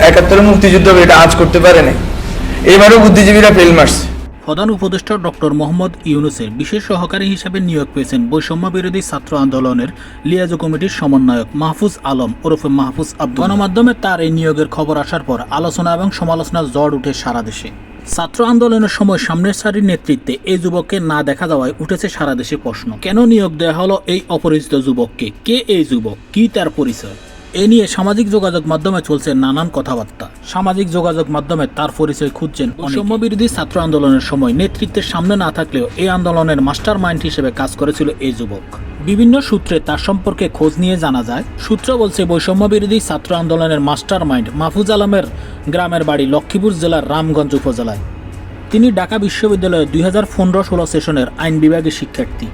71 মুক্তিযুদ্ধ এটা আজ করতে পারে নাই। এবারও বুদ্ধিজীবীরা ফেল মারছে। প্রধান উপদেষ্টা ডক্টর মোহাম্মদ ইউনূসের বিশেষ সহকারী হিসেবে নিয়োগ পেয়েছেন বৈষম্য বিরোধী ছাত্র আন্দোলনের লিয়াজো কমিটির সমন্বয়ক মাহফুজ আলম ওরফে মাহফুজ আব্দুল। গণমাধ্যমে তার এই নিয়োগের খবর আসার পর আলোচনা এবং সমালোচনার ঝড় উঠে সারা দেশে। ছাত্র আন্দোলনের সময় সামনের সারির নেতৃত্বে এই যুবককে না দেখা যাওয়ায় উঠেছে সারা দেশে প্রশ্ন, কেন নিয়োগ দেওয়া হলো এই অপরিচিত যুবককে? কে এই যুবক? কি তার পরিচয়? এ নিয়ে সামাজিক যোগাযোগ মাধ্যমে চলছে নানান কথাবার্তা। সামাজিক যোগাযোগ মাধ্যমে তার পরিচয় খুঁজছেন বৈষম্য বিরোধী ছাত্র আন্দোলনের সময় নেতৃত্বের সামনে না থাকলেও এই আন্দোলনের মাস্টার মাইন্ড হিসেবে কাজ করেছিল এই যুবক। বিভিন্ন সূত্রে তার সম্পর্কে খোঁজ নিয়ে জানা যায়, সূত্র বলছে বৈষম্য বিরোধী ছাত্র আন্দোলনের মাস্টার মাইন্ড মাহফুজ আলমের গ্রামের বাড়ি লক্ষ্মীপুর জেলার রামগঞ্জ উপজেলায়। তিনি ঢাকা বিশ্ববিদ্যালয়ের 2015-16 সেশনের আইন বিভাগের শিক্ষার্থী।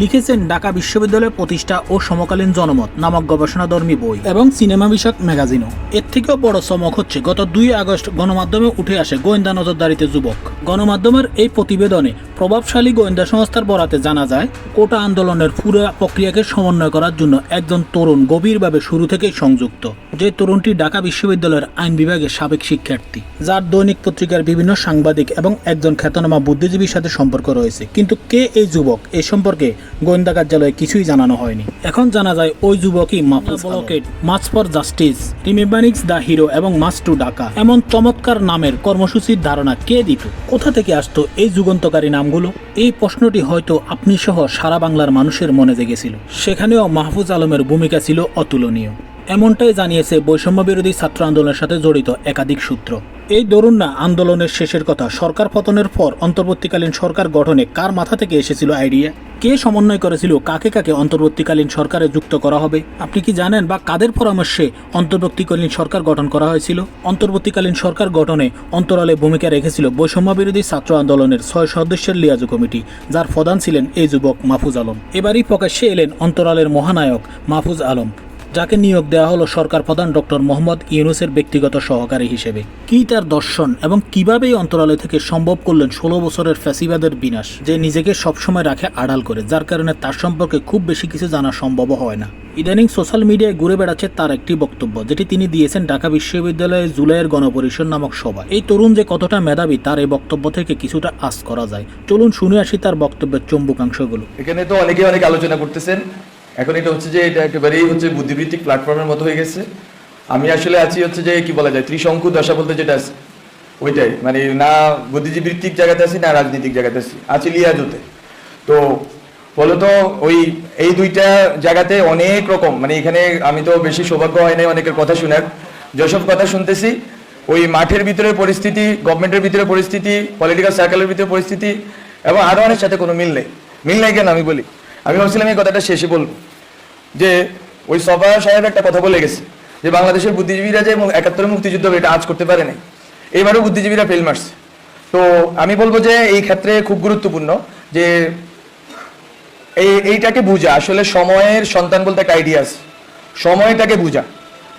লিখেছেন ঢাকা বিশ্ববিদ্যালয়ের প্রতিষ্ঠা ও সমকালীন জনমত নামক গবেষণাধর্মী বই এবং সিনেমা বিষয়ক ম্যাগাজিনও। এর থেকেও বড় চমক হচ্ছে গত 2 আগস্ট গণমাধ্যমে উঠে আসে গোয়েন্দা নজরদারিতে যুবক। গণমাধ্যমের এই প্রতিবেদনে প্রভাবশালী গোয়েন্দা সংস্থার বরাতে জানা যায়, কোটা আন্দোলনের পুরো প্রক্রিয়াকে সমন্বয় করার জন্য একজন তরুণ গভীরভাবে শুরু থেকেই সংযুক্ত। যে তরুণটি ঢাকা বিশ্ববিদ্যালয়ের আইন বিভাগের সাবেক শিক্ষার্থী, যার দৈনিক পত্রিকার বিভিন্ন সাংবাদিক এবং একজন খ্যাতনামা বুদ্ধিজীবীর সাথে সম্পর্ক রয়েছে। কিন্তু কে এই যুবক, এ সম্পর্কে গোয়েন্দা কার্যালয়ে কিছুই জানানো হয়নি। এখন জানা যায় ওই যুবকই মাহফুজ ব্লকেট, march for justice, rememberings the hero এবং মার্চ টু ঢাকা এমন চমৎকার নামের কর্মসূচির ধারণা কে দিত? কোথা থেকে আসতো এই যুগান্তকারী নামগুলো? এই প্রশ্নটি হয়তো আপনি সহ সারা বাংলার মানুষের মনে জেগেছিল। সেখানেও মাহফুজ আলমের ভূমিকা ছিল অতুলনীয়। এমনটাই জানিয়েছে বৈষম্য বিরোধী ছাত্র আন্দোলনের সাথে জড়িত একাধিক সূত্র। এই দরুন না আন্দোলনের শেষের কথা, সরকার পতনের পর অন্তর্বর্তীকালীন সরকার গঠনে কার মাথা থেকে এসেছিল আইডিয়া? কে সমন্বয় করেছিল কাকে কাকে অন্তর্বর্তীকালীন সরকারে যুক্ত করা হবে? আপনি কি জানেন বা কাদের পরামর্শে অন্তর্বর্তীকালীন সরকার গঠন করা হয়েছিল? অন্তর্বর্তীকালীন সরকার গঠনে অন্তরালে ভূমিকা রেখেছিল বৈষম্য বিরোধী ছাত্র আন্দোলনের 6 সদস্যের লিয়াজো কমিটি, যার প্রধান ছিলেন এই যুবক মাহফুজ আলম। এবারই প্রকাশ্যে এলেন অন্তরালের মহানায়ক মাহফুজ আলম, যাকে নিয়োগ দেওয়া হলো সরকার প্রধান ডক্টর মোহাম্মদ ইউনূসের ব্যক্তিগত সহকারী হিসেবে। কি তার দর্শন এবং কিভাবে এই অন্তরালে থেকে সম্ভব করলেন 16 বছরের ফ্যাসিবাদের বিনাশ, যে নিজেকে সবসময় রাখে আড়াল করে, যার কারণে তার সম্পর্কে খুব বেশি কিছু জানা সম্ভব হয় না। ইদানিং সোশ্যাল মিডিয়ায় ঘুরে বেড়াচ্ছে তার একটি বক্তব্য, যেটি তিনি দিয়েছেন ঢাকা বিশ্ববিদ্যালয়ে জুলাইয়ের গণপরিষদ নামক সভায়। এই তরুণ যে কতটা মেধাবী তার এই বক্তব্য থেকে কিছুটা আঁচ করা যায়। চলুন শুনে আসি তার বক্তব্যের চম্বুকাংশগুলো। এখানে তো অনেকে অনেক আলোচনা করতেছেন। এখন এটা হচ্ছে যে এটা একেবারেই হচ্ছে বুদ্ধিবৃত্তিক প্ল্যাটফর্মের মতো হয়ে গেছে। আমি আসলে আছি হচ্ছে যে কি বলা যায়, ত্রিশঙ্কু দশা বলতে যেটা আছে ওইটাই, মানে না বুদ্ধিবৃত্তিক জায়গাতে আছি না রাজনৈতিক জায়গাতে আছি লিয়াজোতে। তো ফলত ওই এই দুইটা জায়গাতে অনেক রকম, মানে এখানে আমি তো বেশি সৌভাগ্য হয় নাই অনেকের কথা শোনার, যেসব কথা শুনতেছি ওই মাঠের ভিতরে পরিস্থিতি, গভর্নমেন্টের ভিতরে পরিস্থিতি, পলিটিক্যাল সার্কেলের ভিতরে পরিস্থিতি এবং আরো অনেক সাথে কোনো মিল নেই কেন আমি বলি। আমি ভাবছিলাম এই কথাটা শেষে বলবো, যে ওই সভা সাহেব একটা কথা বলে গেছে যে বাংলাদেশের বুদ্ধিজীবীরা যে 71 মুক্তিযুদ্ধ এটা আজ করতে পারে নাই, এবারও বুদ্ধিজীবীরা ফেল মারছে। তো আমি বলবো যে এই ক্ষেত্রে খুব গুরুত্বপূর্ণ যে এইটাকে বুঝা, আসলে সময়ের সন্তান বলতে একটা আইডিয়া আছে, সময়টাকে বুঝা,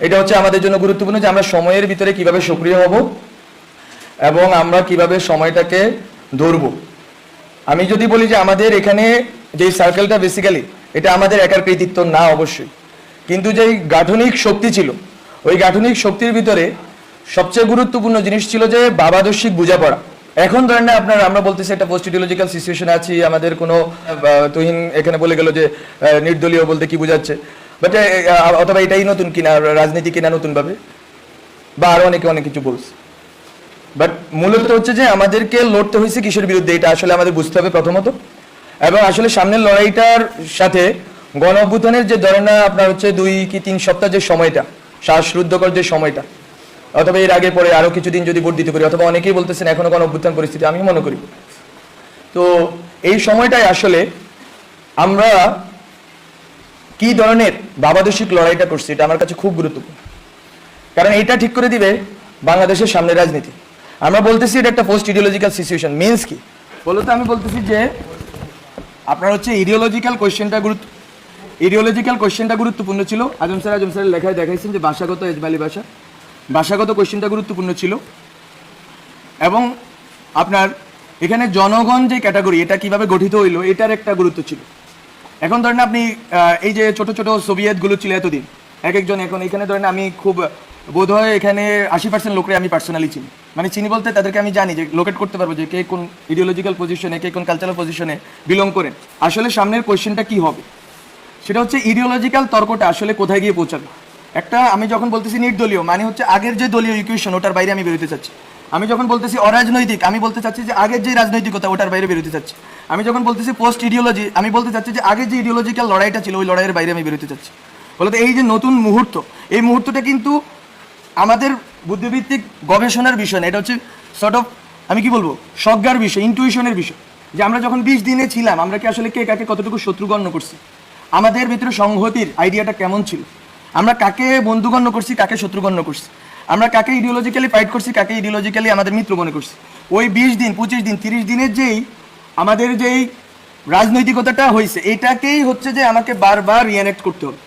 এটা হচ্ছে আমাদের জন্য গুরুত্বপূর্ণ, যে আমরা সময়ের ভিতরে কিভাবে সক্রিয় হব এবং আমরা কিভাবে সময়টাকে ধরবো। আমি যদি বলি যে আমাদের এখানে যে সার্কেলটা বেসিক্যালি এটা আমাদের একার কৃতিত্ব না অবশ্যই, কিন্তু যেই গাঠনিক শক্তি ছিল ওই গাঠনিক শক্তির ভিতরে সবচেয়ে গুরুত্বপূর্ণ জিনিস ছিল যে ভাবাদর্শিক বোঝাপড়া। এখন ধরেন না আপনার, আমরা বলতেছি একটা পোস্ট ইডিওলজিক্যাল সিচুয়েশনে আছি, আমাদের কোনো তুহিন এখানে বলে গেল যে নির্দলীয় বলতে কি বোঝাচ্ছে, বাট অথবা এটাই নতুন কিনা রাজনীতি কিনা নতুন ভাবে, বা আরো অনেকে অনেক কিছু বলছে। বাট মূলত হচ্ছে যে আমাদেরকে লড়তে হয়েছে কিসের বিরুদ্ধে, এটা আসলে আমাদের বুঝতে হবে প্রথমত। এবং আসলে সামনের লড়াইটার সাথে গণ অভ্যুত্থানের যে ধরেন আপনার হচ্ছে 2 কি 3 সপ্তাহ যে সময়টা, শ্বাসরুদ্ধকর যে সময়টা, অথবা এর আগে পরে আরো কিছুদিন যদি বর্ধিত করি, অথবা অনেকেই বলতেছেন এখনো গণ অভ্যুত্থান পরিস্থিতি, আমি মনে করি তো এই সময়টাই আসলে আমরা কি ধরনের ভাবাদর্শিক লড়াইটা করছি এটা আমার কাছে খুব গুরুত্বপূর্ণ, কারণ এটা ঠিক করে দিবে বাংলাদেশের সামনের রাজনীতি। আমরা বলতেছি এটা একটা পোস্ট ইডিওলজিক্যাল সিচুয়েশন, মিনস কি বলতে আমি বলতেছি যে আপনার হচ্ছে ইডিওলজিক্যাল কোয়েশ্চেনটা গুরুত্বপূর্ণ ছিল। আজম স্যারের লেখায় দেখাইছেন যে ভাষাগত এজবালি ভাষাগত কোয়েশ্চেনটা গুরুত্বপূর্ণ ছিল, এবং আপনার এখানে জনগণ যে ক্যাটাগরি এটা কিভাবে গঠিত হইলো এটার একটা গুরুত্ব ছিল। এখন ধরেন আপনি এই যে ছোট ছোট সোভিয়েতগুলো ছিল এতদিন এক একজন, এখন এখানে ধরেন আমি খুব বোধহয় এখানে 80% লোকরে আমি পার্সোনালি চিনি, মানে চিনি বলতে তাদেরকে আমি জানি যে লোকেট করতে পারবো যে কে কোন ইডিওলজিক্যাল পজিশনে, কে কোন কালচারাল পজিশনে বিলং করেন। আসলে সামনের কোয়েশ্চেনটা কি হবে সেটা হচ্ছে ইডিওলজিক্যাল তর্কটা আসলে কোথায় গিয়ে পৌঁছাবে। একটা আমি যখন বলতেছি নির্দলীয়, মানে হচ্ছে আগের যে দলীয় ইকুয়েশন ওটার বাইরে আমি বেরোতে চাচ্ছি। আমি যখন বলতেছি অরাজনৈতিক, আমি বলতে চাচ্ছি যে আগের যে রাজনৈতিকতা ওটার বাইরে বেরোতে চাচ্ছি। আমি যখন বলতেছি পোস্ট ইডিওলজি, আমি বলতে চাচ্ছি যে আগের যে ইডিওলজিক্যাল লড়াইটা ছিল ওই লড়াইয়ের বাইরে আমি বেরোতে চাচ্ছি। বলতে এই যে নতুন মুহূর্ত, এই মুহূর্তটা কিন্তু আমাদের বুদ্ধিভিত্তিক গবেষণার বিষয় না, এটা হচ্ছে সর্ট অফ আমি কি বলবো সজ্ঞার বিষয়, ইনটুইশনের বিষয়। যে আমরা যখন 20 দিনে ছিলাম, আমরা কি আসলে কে কাকে কতটুকু শত্রুগণ্য করছি, আমাদের ভিতরে সংহতির আইডিয়াটা কেমন ছিল, আমরা কাকে বন্ধুগণ্য করছি, কাকে শত্রুগণ্য করছি, আমরা কাকে ইডিওলজিক্যালি ফাইট করছি, কাকে ইডিওলজিক্যালি আমাদের মিত্র মনে করছি। ওই 20 দিন 25 দিন 30 দিনের যেই আমাদের যেই রাজনৈতিকতাটা হয়েছে, এটাকেই হচ্ছে যে আমাকে বারবার রিঅ্যানেক্ট করতে হবে।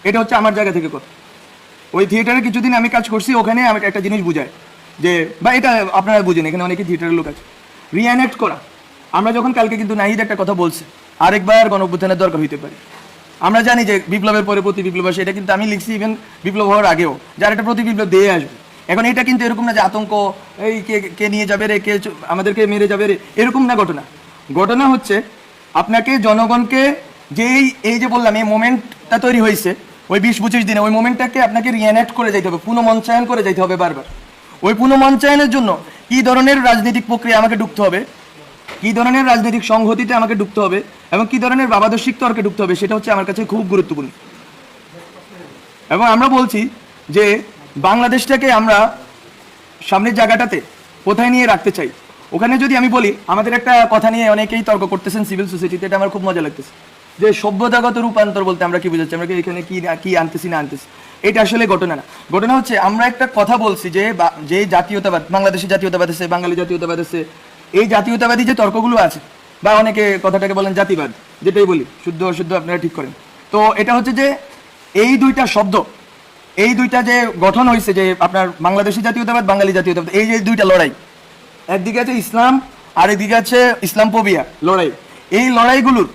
এটা হচ্ছে আমার জায়গা থেকে কথা। ওই থিয়েটারে কিছুদিন আমি কাজ করছি, ওখানে আমাকে একটা জিনিস বুঝায় যে, বা এটা আপনারা বুঝেন, এখানে অনেকে থিয়েটারের লোক আছে, রিঅ্যানেক্ট করা। আমরা যখন কালকে কিন্তু নাহিদ একটা কথা বলছে, আরেকবার গণঅভ্যুত্থানের দরকার হইতে পারে। আমরা জানি যে বিপ্লবের পরে প্রতি বিপ্লব আসে, এটা কিন্তু আমি লিখছি ইভেন বিপ্লব হওয়ার আগেও, যার একটা প্রতি বিপ্লব দিয়ে আসবে। এখন এটা কিন্তু এরকম না যে আতঙ্ক, এই কে কে নিয়ে যাবে রে, কে আমাদেরকে মেরে যাবে রে, এরকম না ঘটনা। ঘটনা হচ্ছে আপনাকে জনগণকে যেই এই যে বললাম এই মোমেন্টটা তৈরি হয়েছে ওই 20-25 দিনে, ওই মোমেন্টটাকে আপনাকে রিঅ্যানেক্ট করে যাইতে হবে, পুনঃমঞ্চায়ন করে যাইতে হবে বারবার। ওই পুনঃমঞ্চায়নের জন্য কী ধরনের রাজনৈতিক প্রক্রিয়া আমাকে ঢুকতে হবে, কী ধরনের রাজনৈতিক সংহতিতে আমাকে ঢুকতে হবে, এবং কী ধরনের বাবাদর্শিক তর্কে ঢুকতে হবে, সেটা হচ্ছে আমার কাছে খুব গুরুত্বপূর্ণ। এবং আমরা বলছি যে বাংলাদেশটাকে আমরা সামনের জায়গাটাতে কোথায় নিয়ে রাখতে চাই। ওখানে যদি আমি বলি, আমাদের একটা কথা নিয়ে অনেকেই তর্ক করতেছেন সিভিল সোসাইটিতে, এটা আমার খুব মজা লাগতেছে, যে সভ্যতাগত রূপান্তর বলতে আমরা কি বুঝাচ্ছি, আমরা কি এখানে কি আনতেছি না আনতেছি। এটা আসলে ঘটনা না। ঘটনা হচ্ছে আমরা একটা কথা বলছি যে যে জাতীয়তাবাদ, বাংলাদেশি জাতীয়তাবাদ আছে, বাঙালি জাতীয়তাবাদ আছে, এই জাতীয়তাবাদী যে তর্কগুলো আছে, বা অনেকে কথাটাকে বলেন জাতিবাদ, যেটাই বলি শুদ্ধ অশুদ্ধ আপনারা ঠিক করেন। তো এটা হচ্ছে যে এই দুইটা শব্দ, এই দুইটা যে গঠন হয়েছে, যে আপনার বাংলাদেশি জাতীয়তাবাদ, বাঙালি জাতীয়তাবাদ, এই যে দুইটা লড়াই, একদিকে আছে ইসলাম আর একদিকে আছে ইসলামফোবিয়া লড়াই। এই লড়াইগুলোর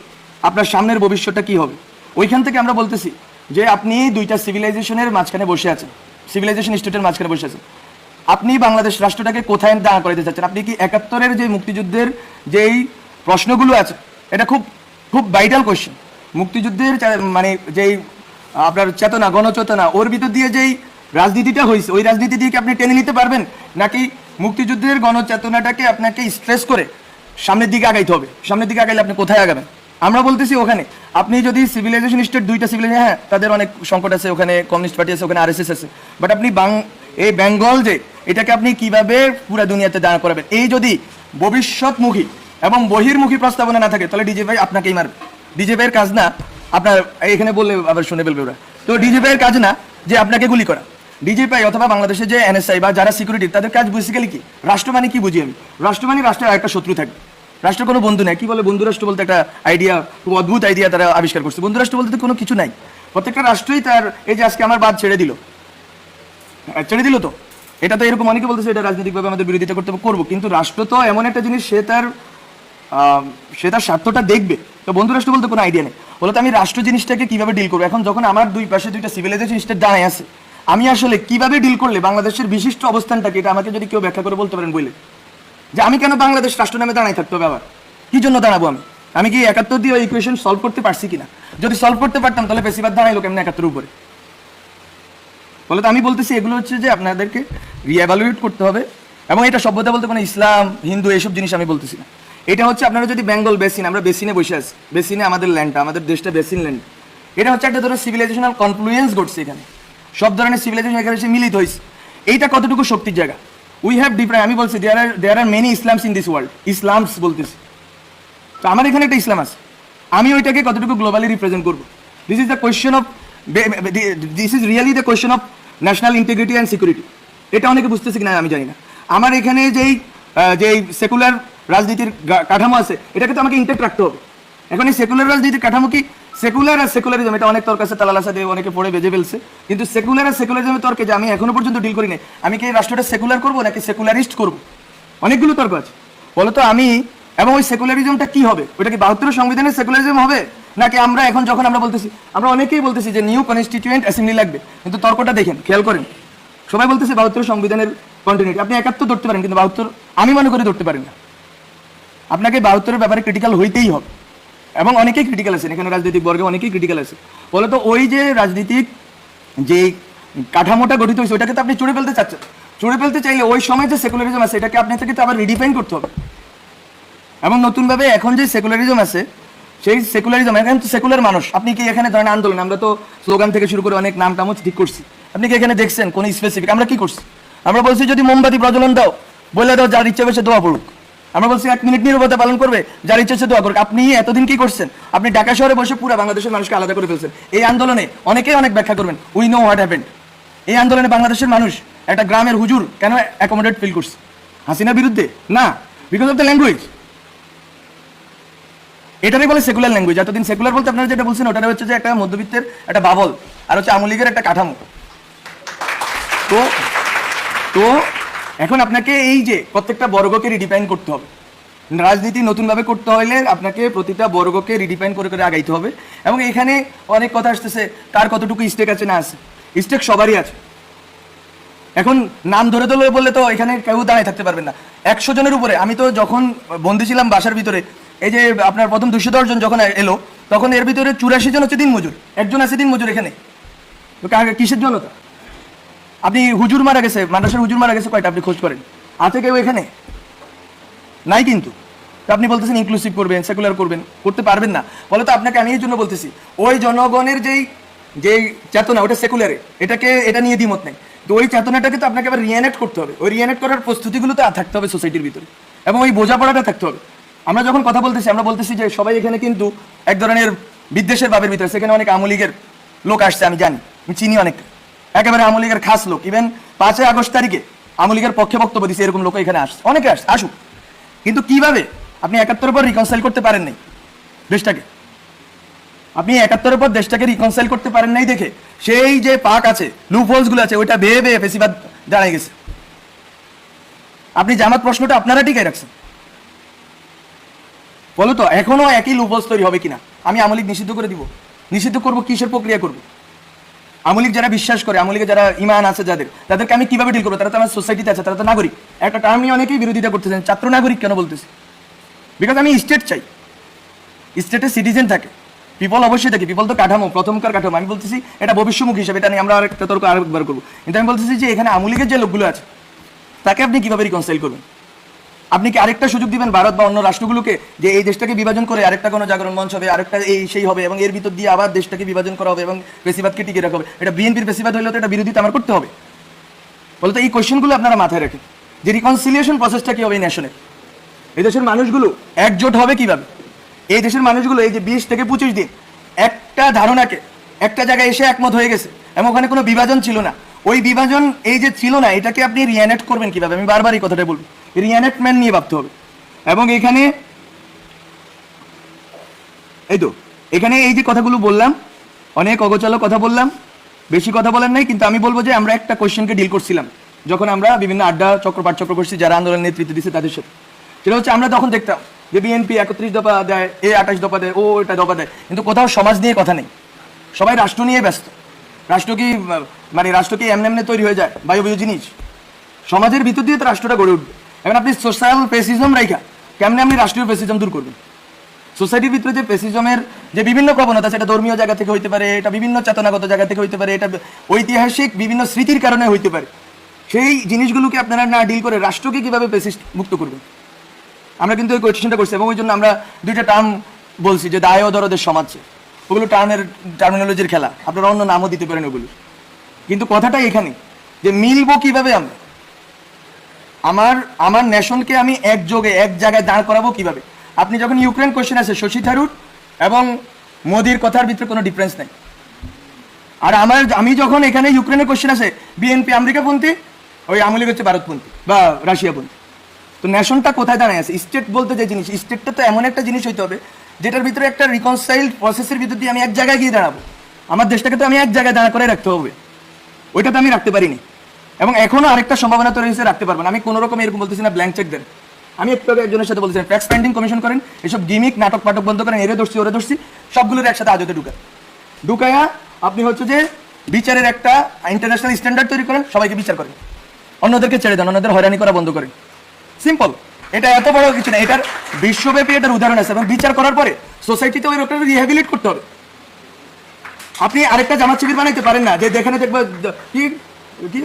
আপনার সামনের ভবিষ্যৎটা কি হবে, ওইখান থেকে আমরা বলতেছি যে আপনি দুইটা সিভিলাইজেশনের মাঝখানে বসে আছেন, সিভিলাইজেশন স্টেটের মাঝখানে বসে আছেন। আপনি বাংলাদেশ রাষ্ট্রটাকে কোথায় দাঁড় করাতে চাচ্ছেন? আপনি কি 71-এর যে মুক্তিযুদ্ধের যেই প্রশ্নগুলো আছে, এটা খুব খুব ভাইটাল কোয়েশ্চেন। মুক্তিযুদ্ধের মানে যেই আপনার চেতনা, গণচেতনা, ওর ভিতর দিয়ে যেই রাজনীতিটা হয়েছে, ওই রাজনীতি দিয়ে কি আপনি টেনে নিতে পারবেন, নাকি মুক্তিযুদ্ধের গণচেতনাটাকে আপনাকে স্ট্রেস করে সামনের দিকে আগাইতে হবে? সামনের দিকে আগাইলে আপনি কোথায় আগাবেন? আমরা বলতেছি ওখানে আপনি যদি সিভিলাইজেশন স্টেট, দুইটা সিভিলাইজেশন, হ্যাঁ তাদের অনেক সংকট আছে, ওখানে কমিউনিস্ট পার্টি আছে, ওখানে আরএসএস আছে, বাট আপনি এই বেঙ্গল যে এটাকে আপনি কিভাবে পুরো দুনিয়াতে দাঁড় করাবেন, এই যদি ভবিষ্যৎমুখী এবং বহির্মুখী প্রস্তাবনা না থাকে, তাহলে ডিজে ভাই আপনাকেই মারবে। ডিজে ভাইয়ের কাজ না আপনার, এখানে বললে আবার শুনে ফেলবে ওরা, তো ডিজে ভাইয়ের কাজ না যে আপনাকে গুলি করা। ডিজিপাই অথবা বাংলাদেশে যে এনএসআই বা যারা সিকিউরিটি, তাদের কাজ বেসিক্যালি কি? রাষ্ট্র মানে কি বুঝি আমি? রাষ্ট্র মানে রাষ্ট্রের একটা শত্রু থাকবে, রাষ্ট্র কোনো বন্ধু নাই। কি বলে বন্ধু রাষ্ট্র বলতে? একটা আইডিয়া, খুব অদ্ভুত আইডিয়া তারা আবিষ্কার করছে। বন্ধু রাষ্ট্র বলতে তো কোনো কিছু নাই। প্রত্যেকটা রাষ্ট্রই তার, এই যে আজকে আমার বাদ ছেড়ে দিল তো, এটা তো এরকম অনেকে বলতেছে এটা রাজনৈতিকভাবে আমাদের বিরোধিতা করবো, কিন্তু রাষ্ট্র তো এমন একটা জিনিস, সে তার স্বার্থটা দেখবে। তো বন্ধু রাষ্ট্র বলতে কোনো আইডিয়া নেই। বলতো আমি রাষ্ট্র জিনিসটাকে কিভাবে ডিল করবো? এখন যখন আমার দুই পাশে দুইটা সিভিলাইজেশন স্টেট দাঁড়ায় আছে, আমি আসলে কিভাবে ডিল করলে বাংলাদেশের বিশিষ্ট অবস্থানটাকে, এটা আমাকে যদি কেউ ব্যাখ্যা করে বলতে পারেন বলে, যে আমি কেন বাংলাদেশ রাষ্ট্র নামে দাঁড়াই থাকতে হবে? আবার কি জন্য দাঁড়াবো? আমি কি 71 দিয়ে ওই ইকুয়েশন সলভ করতে পারছি কিনা? যদি সলভ করতে পারতাম, তাহলে বেশিরভাগ দাঁড়াইলো কেমন 71-এর উপরে? বলে তো আমি বলতেছি এগুলো হচ্ছে যে আপনাদেরকে রিএভালুয়েট করতে হবে। এবং এটা সভ্যতা বলতে কোনো ইসলাম, হিন্দু এইসব জিনিস আমি বলতেছি না। এটা হচ্ছে আপনারা যদি বেঙ্গল বেসিন, আমরা বেসিনে বসে আছি, বেসিনে আমাদের ল্যান্ডটা, আমাদের দেশটা বেসিন ল্যান্ড, এটা হচ্ছে একটা ধরনের সিভিলাইজেশনাল কনফ্লুয়েন্স ঘটছে এখানে, সব ধরনের সিভিলাইজেশন এখানে এসে মিলিত হয়েছে। এইটা কতটুকু শক্তির জায়গা? উই হ্যাভ ডিফারেন্ট, আমি বলছি there are many Islams in this world, Islams বলতেছি। তো আমার এখানে একটা ইসলাম আছে, আমি ওইটাকে কতটুকু গ্লোবালি রিপ্রেজেন্ট করবো? This is the question of, this is really the question of national integrity and security. এটা অনেকে বুঝতেছে কিনা আমি জানি না। আমার এখানে যেই সেকুলার রাজনীতির কাঠামো আছে, এটাকে তো আমাকে ইন্টেক্ট রাখতে হবে। এখন এই সেকুলার রাজনীতির কাঠামো কি? সেকুলার আর সেকুলারিজম, এটা অনেক তর্ক আছে, তালালাসা দিয়ে অনেকে পড়ে বেজে ফেলছে। কিন্তু সেকুলার আর সেকুলারিজমের তর্কে যে আমি এখনো পর্যন্ত ডিল করি নাই, আমি কি এই রাষ্ট্রটা সেকুলার করবো নাকি সেকুলারিস্ট করবো? অনেকগুলো তর্ক আছে। বলো তো আমি, এবং ওই সেকুলারিজমটা কি হবে? ওটা কি 72 সংবিধানের সেকুলারিজম হবে, নাকি আমরা এখন যখন আমরা বলতেছি, আমরা অনেকেই বলতেছি যে নিউ কনস্টিটিউয়েন্ট অ্যাসেম্বলি লাগবে, কিন্তু তর্কটা দেখেন, খেয়াল করেন, সবাই বলতেছে 72 সংবিধানের কন্টিনিউটি, আপনি 71 ধরতে পারেন, কিন্তু 72 আমি মনে করি ধরতে পারেন না। আপনাকে 72-এর ব্যাপারে ক্রিটিক্যাল হইতেই হবে, এবং অনেকেই ক্রিটিক্যাল আছেন এখানে, রাজনৈতিক বর্গে অনেকেই ক্রিটিক্যাল আছে। বলে তো ওই যে রাজনীতিক যে কাঠামোটা গঠিত হয়েছে ওইটাকে তো আপনি চুড়ে ফেলতে চাচ্ছেন। চুড়ে ফেলতে চাইলে ওই সময় যে সেকুলারিজম আছে এটাকে আপনাকে তো আবার রিডিফাইন করতে হবে, এবং নতুনভাবে এখন যে সেকুলারিজম আছে সেই সেকুলারিজম, এখন তো সেকুলার মানুষ, আপনি কি এখানে ধরেন আন্দোলন, আমরা তো স্লোগান থেকে শুরু করে অনেক নাম টামও ঠিক করছি, আপনি কি এখানে দেখছেন কোন স্পেসিফিক? আমরা কি করছি? আমরা বলছি যদি মোমবাতি প্রজ্বলন দাও, বলে দাও যার ইচ্ছা বেশি দোয়া পড়ুক। আমরা বলছি 1 মিনিট নীরবতা পালন করবে, যার ইচ্ছা সে দোয়া করুক। আপনি এতদিন কি করছেন? আপনি ঢাকা শহরে বসে পুরো বাংলাদেশের মানুষকে আলাদা করে ফেলছেন। এই আন্দোলনে অনেকেই অনেক ব্যাখ্যা করবেন, উই নো হোয়াট হ্যাপেন্ড। এই আন্দোলনে বাংলাদেশের মানুষ একটা গ্রামের হুজুর কেন অ্যাকোমোডেট ফিল করছে? হাসিনার বিরুদ্ধে না, বিকজ অফ দ্য ল্যাঙ্গুয়েজ। এটাই বলে সেকুলার ল্যাঙ্গুয়েজ। এতদিন সেকুলার বলতে আপনারা যেটা বলছেন ওটা হচ্ছে যে একটা মধ্যবিত্তের একটা বাবল, আর হচ্ছে আওয়ামী লীগের একটা কাঠামো। তো এখন আপনাকে এই যে প্রত্যেকটা বর্গকে রিডিফাইন করতে হবে। রাজনীতি নতুনভাবে করতে হলে আপনাকে প্রতিটা বর্গকে রিডিফাইন করে করে আগাইতে হবে। এবং এখানে অনেক কথা আসতেছে কার কতটুকু স্টেক আছে না আছে, স্টেক সবারই আছে। এখন নাম ধরে ধরে বললে তো এখানে কেউ দাঁড়িয়ে থাকতে পারবেন না। 100 জনের উপরে, আমি তো যখন বন্দি ছিলাম বাসার ভিতরে, এই যে আপনার প্রথম 210 জন যখন এলো, তখন এর ভিতরে 84 জন হচ্ছে দিন মজুর, একজন আছে দিন মজুর এখানে। তো কিসের জন্য? আপনি হুজুর মারা গেছে, মাদ্রাসার হুজুর মারা গেছে কয়টা আপনি খোঁজ করেন? আছে কেউ এখানে? নাই। কিন্তু তো আপনি বলতেছেন ইনক্লুসিভ করবেন, সেকুলার করবেন, করতে পারবেন না। বলে তো আপনাকে আমি এই জন্য বলতেছি, ওই জনগণের যেই চেতনা ওটা সেকুলারে, এটা নিয়ে দ্বিমত নেই। তো ওই চেতনাটাকে তো আপনাকে আবার রিএনেক্ট করতে হবে। ওই রিএনেক্ট করার প্রস্তুতিগুলো তো থাকতে হবে সোসাইটির ভিতরে, এবং ওই বোঝাপড়াটা থাকতে হবে। আমরা যখন কথা বলতেছি আমরা বলতেছি যে সবাই এখানে কিন্তু এক ধরনের বিদ্বেষের ভাবের ভিতরে। সেখানে অনেক আওয়ামী লীগের লোক আসছে, আমি জানি, আমি চিনি অনেকটা, একেবারে আওয়ামী লীগের খাস লোক। ইভেন 5 আগস্ট তারিখে আওয়ামী লীগের পক্ষে বক্তব্য দিচ্ছে এরকম লোক এখানে আসছে, অনেকে আসুক। কিন্তু কিভাবে আপনি 71-এর পর রিকনসাইল করতে পারেন নাই দেশটাকে? আপনি 71-এর পর দেশটাকে রিকনসাইল করতে পারেন নাই দেখে সেই যে পাক আছে, লুপ হোলস গুলো আছে, ওইটা বেয়ে বেয়ে ফেসিবাদ দাঁড়ায় গেছে। আপনি জামাত প্রশ্নটা আপনারা টিকে রাখছেন। বলো তো এখনো একই লুপ হোলস তৈরি হবে কিনা? আমি আওয়ামী লীগ নিষিদ্ধ করে দিব? নিষিদ্ধ করবো কিসের প্রক্রিয়া করবো? আওয়ামী লীগ যারা বিশ্বাস করে, আওয়ামী লীগে যারা ইমান আছে তাদেরকে আমি কিভাবে ডিল করবো? তারা তো আমার সোসাইটিতে আছে, তারা তো নাগরিক। একটা টার্ম নিয়ে অনেকেই বিরোধিতা করতেছেন, ছাত্র নাগরিক কেন বলতেছি? বিকজ আমি স্টেট চাই, স্টেটে সিটিজেন থাকে, পিপল অবশ্যই থাকে। পিপল তো কাঠামো, প্রথমকার কাঠামো। আমি বলতেছি এটা ভবিষ্যমুখী হিসাবে, এটা নিয়ে আমরা আরেকটা তর্ক আরেকবার করবো। কিন্তু আমি বলতেছি যে এখানে আওয়ামী লীগের যে লোকগুলো আছে তাকে আপনি কিভাবে রিকনসাইল করবেন? আপনি কি আরেকটা সুযোগ দিবেন ভারত বা অন্য রাষ্ট্রগুলোকে যে এই দেশটাকে বিভাজন করে আরেকটা কোনো জাগরণ মঞ্চ হবে, আরেকটা এই সেই হবে, এবং এর ভিতর দিয়ে আবার দেশটাকে বিভাজন করা হবে এবং পেশিবাদকে টিকে রাখা হবে? এটা বিএনপির পেশিবাদ হলে তো এটা বিরোধিতা আমার করতে হবে। বলতে এই কোয়েশ্চেনগুলো আপনারা মাথায় রাখেন যে রিকনসিলিয়েশন প্রসেসটা কি হবে এই নেশনের। এই দেশের মানুষগুলো একজোট হবে কিভাবে? এই দেশের মানুষগুলো এই যে 20 থেকে 25 দিন একটা ধারণাকে একটা জায়গায় এসে একমত হয়ে গেছে, এবং ওখানে কোনো বিভাজন ছিল না। ওই বিভাজন এই যে ছিল না, এটাকে আপনি রিএনেক্ট করবেন কিভাবে? আমি বারবার এই কথাটা বলবো, রিএনেক্টমেন্ট নিয়ে ভাবতে হবে। এবং এখানে এখানে এই যে কথাগুলো বললাম, অনেক অগোচর কথা বললাম, বেশি কথা বলেন নাই। কিন্তু আমি বলবো যে আমরা একটা কোয়েশ্চেনকে ডিল করছিলাম যখন আমরা বিভিন্ন আড্ডা পাঠচক্র করছি যারা আন্দোলনের নেতৃত্ব দিচ্ছে তাদের সাথে। সেটা হচ্ছে আমরা তখন দেখতাম যে বিএনপি 31 দফা দেয়, 28 দফা দেয়, এটা দফা দেয়, কিন্তু কোথাও সমাজ নিয়ে কথা নেই। সবাই রাষ্ট্র নিয়ে ব্যস্ত। রাষ্ট্র কি এমনি তৈরি হয়ে যায়? বায়বীয় জিনিস। সমাজের ভিতর দিয়ে তো রাষ্ট্রটা গড়ে উঠবে। এখন আপনি সোশ্যাল পেসিজম রাইখা কেমনে আপনি রাষ্ট্রীয় পেসিজম দূর করবেন? সোসাইটির ভিতরে যে পেসিজমের যে বিভিন্ন প্রবণতা, সেটা ধর্মীয় জায়গা থেকে হইতে পারে, এটা বিভিন্ন চেতনাগত জায়গা থেকে হইতে পারে, এটা ঐতিহাসিক বিভিন্ন স্মৃতির কারণে হইতে পারে। সেই জিনিসগুলোকে আপনারা না ডিল করে রাষ্ট্রকে কিভাবে পেসিস্ট মুক্ত করবেন? আমরা কিন্তু ওই কোয়েশ্চেনটা করছি, এবং ওই জন্য আমরা 2টা টার্ম বলছি যে দায় ও দরদের সমাজ। ওগুলো টার্মিনোলজির খেলা, আপনারা অন্য নামও দিতে পারেন ওগুলো। কিন্তু কথাটা এখানে যে মিলবো কিভাবে আমরা, আমার নেশনকে আমি একযোগে এক জায়গায় দাঁড় করাবো কিভাবে? আপনি যখন ইউক্রেন কোয়েশ্চেন আছে, শশী থারুর এবং মোদির কথার ভিতরে কোনো ডিফারেন্স নেই। আর আমি যখন এখানে ইউক্রেনের কোয়েশ্চেন আছে, বিএনপি আমেরিকাপন্থী, ওই আওয়ামী লীগ হচ্ছে ভারতপন্থী বা রাশিয়াপন্থী। তো নেশনটা কোথায় দাঁড়ায় আছে? স্টেট বলতে যে জিনিস, স্টেটটা তো এমন একটা জিনিস হইতে হবে যেটার ভিতরে একটা রিকনসাইল্ড প্রসেসের ভিতর দিয়ে আমি এক জায়গায় গিয়ে দাঁড়াবো। আমার দেশটাকে তো আমি এক জায়গায় দাঁড়া করে রাখতে হবে, ওইটা তো আমি রাখতে পারিনি। এবং এখনো আরেকটা সম্ভাবনা তৈরি হয়েছে, রাখতে পারবো না। আমি কোনো রকম এরকম বলতেছি না ব্ল্যাঙ্ক চেক দেন। আমি একটু আগে একজনের সাথে বলছিলাম ট্যাক্স পেন্ডিং কমিশন করেন, এসব গিমিক নাটক বন্ধ করেন, এরে ধরছি ওরে ধরছি, সবগুলোর একসাথে আজতে ঢুকায়া আপনি হচ্ছে যে বিচারের একটা ইন্টারন্যাশনাল স্ট্যান্ডার্ড তৈরি করেন, সবাইকে বিচার করেন, অন্যদেরকে ছেড়ে দেন, অন্যদের হয়রানি করা বন্ধ করেন। সিম্পল, এটা এত বড় কিছু না। এটার বিশ্বব্যাপী এটার উদাহরণ আছে, এবং বিচার করার পরে সোসাইটিতে ওই লোকটা রিহ্যাবিলিট করতে হবে। আপনি আরেকটা জামাত শিবির বানাইতে পারেন না যে যেখানে দেখবো কি কি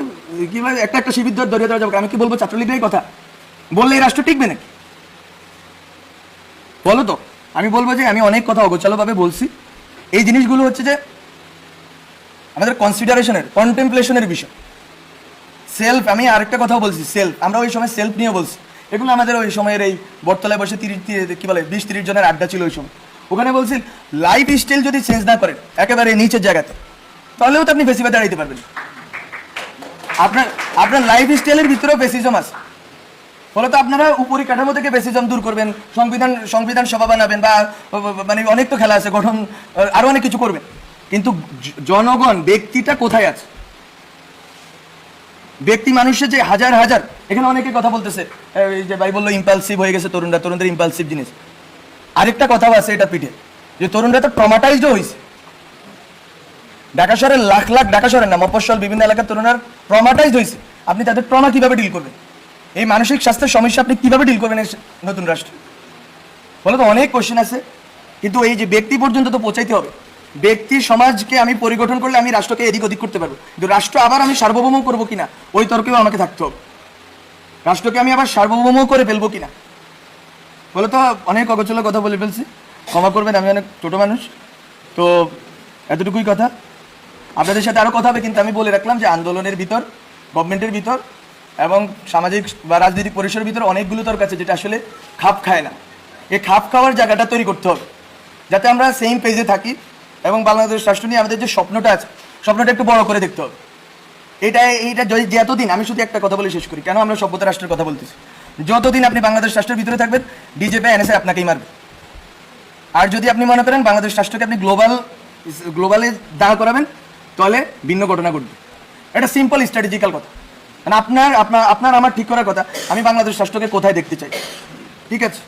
কি একটা শিবির ধরে দেওয়া যাবে। আমি কি বলবো ছাত্রলীগের কথা বললে এই রাষ্ট্র টিকবে নাকি? বলো তো। আমি বলবো যে আমি অনেক কথা অগোছালোভাবে বলছি। এই জিনিসগুলো হচ্ছে যে আমাদের কনসিডারেশনের, কন্টেম্পলেশনের বিষয়। সেলফ, আমি আরেকটা কথাও বলছি, সেলফ, আমরা ওই সময় সেলফ নিয়ে বলছি। এগুলো আমাদের ওই সময়ের এই বটতলায় বসে 20-30 জনের আড্ডা ছিল ওই সময়। ওখানে বলছি লাইফ স্টাইল যদি চেঞ্জ না করেন একেবারে নিচের জায়গাতে, তাহলেও তো আপনি ফেসিবাদে দাঁড়াইতে পারবেন। আপনার লাইফ স্টাইলের ভিতরেও ফেসিজম আছে, ফলে তো আপনারা উপরি কাঠামো থেকে ফেসিজম দূর করবেন, সংবিধান সভা বানাবেন, বা মানে অনেক তো খেলা আছে, গঠন আরো অনেক কিছু করবেন। কিন্তু জনগণ, ব্যক্তিটা কোথায় আছে? ব্যক্তি মানুষের যে হাজার হাজার, এখানে অনেকে কথা বলতেছে, এই যে ভাই বললো ইম্পালসিভ হয়ে গেছে তরুণদের ইম্পালসিভ জিনিস। আরেকটা কথাও আছে এটা পিঠে, যে তরুণরা তো ট্রমাটাইজড হয়েছে। ঢাকা শহরের লাখ লাখ, ঢাকা শহরের না, মফস্বল বিভিন্ন এলাকার তরুণরা ট্রমাটাইজড হয়েছে। আপনি তাদের ট্রমা কিভাবে ডিল করবেন? এই মানসিক স্বাস্থ্যের সমস্যা আপনি কিভাবে ডিল করবেন এই নতুন রাষ্ট্রে? বলে তো অনেক কোশ্চেন আছে, কিন্তু এই যে ব্যক্তি পর্যন্ত তো পৌঁছাইতে হবে। ব্যক্তি সমাজকে আমি পরিগঠন করলে আমি রাষ্ট্রকে এদিক ওদিক করতে পারবো, কিন্তু রাষ্ট্র আবার আমি সার্বভৌম করবো কিনা ওই তর্কেও আমাকে থাকতে হবে। রাষ্ট্রকে আমি আবার সার্বভৌম করে ফেলবো কিনা? বলে তো অনেক অগোছালো কথা বলে ফেলছি, ক্ষমা করবেন, আমি অনেক ছোট মানুষ। তো এতটুকুই কথা। আপনাদের সাথে আরও কথা হবে, কিন্তু আমি বলে রাখলাম যে আন্দোলনের ভিতর, গভর্নমেন্টের ভিতর এবং সামাজিক বা রাজনৈতিক পরিসরের ভিতর অনেকগুলো তর্ক আছে যেটা আসলে খাপ খায় না। এই খাপ খাওয়ার জায়গাটা তৈরি করতে হবে, যাতে আমরা সেম পেজে থাকি, এবং বাংলাদেশ রাষ্ট্র নিয়ে আমাদের যে স্বপ্নটা আছে, স্বপ্নটা একটু বড় করে দেখতে হবে। এইটা যে এতদিন, আমি শুধু একটা কথা বলে শেষ করি, কেন আমরা সভ্যতা রাষ্ট্রের কথা বলতেছি। যতদিন আপনি বাংলাদেশ রাষ্ট্রের ভিতরে থাকবেন, বিজেপি এনএসএ আপনাকেই মারবে। আর যদি আপনি মনে করেন বাংলাদেশ রাষ্ট্রকে আপনি গ্লোবালে দাঁড়া করাবেন, তাহলে ভিন্ন ঘটনা ঘটবে। এটা সিম্পল স্ট্র্যাটেজিক্যাল কথা। মানে আপনার আমার ঠিক করার কথা, আমি বাংলাদেশ রাষ্ট্রকে কোথায় দেখতে চাই। ঠিক আছে।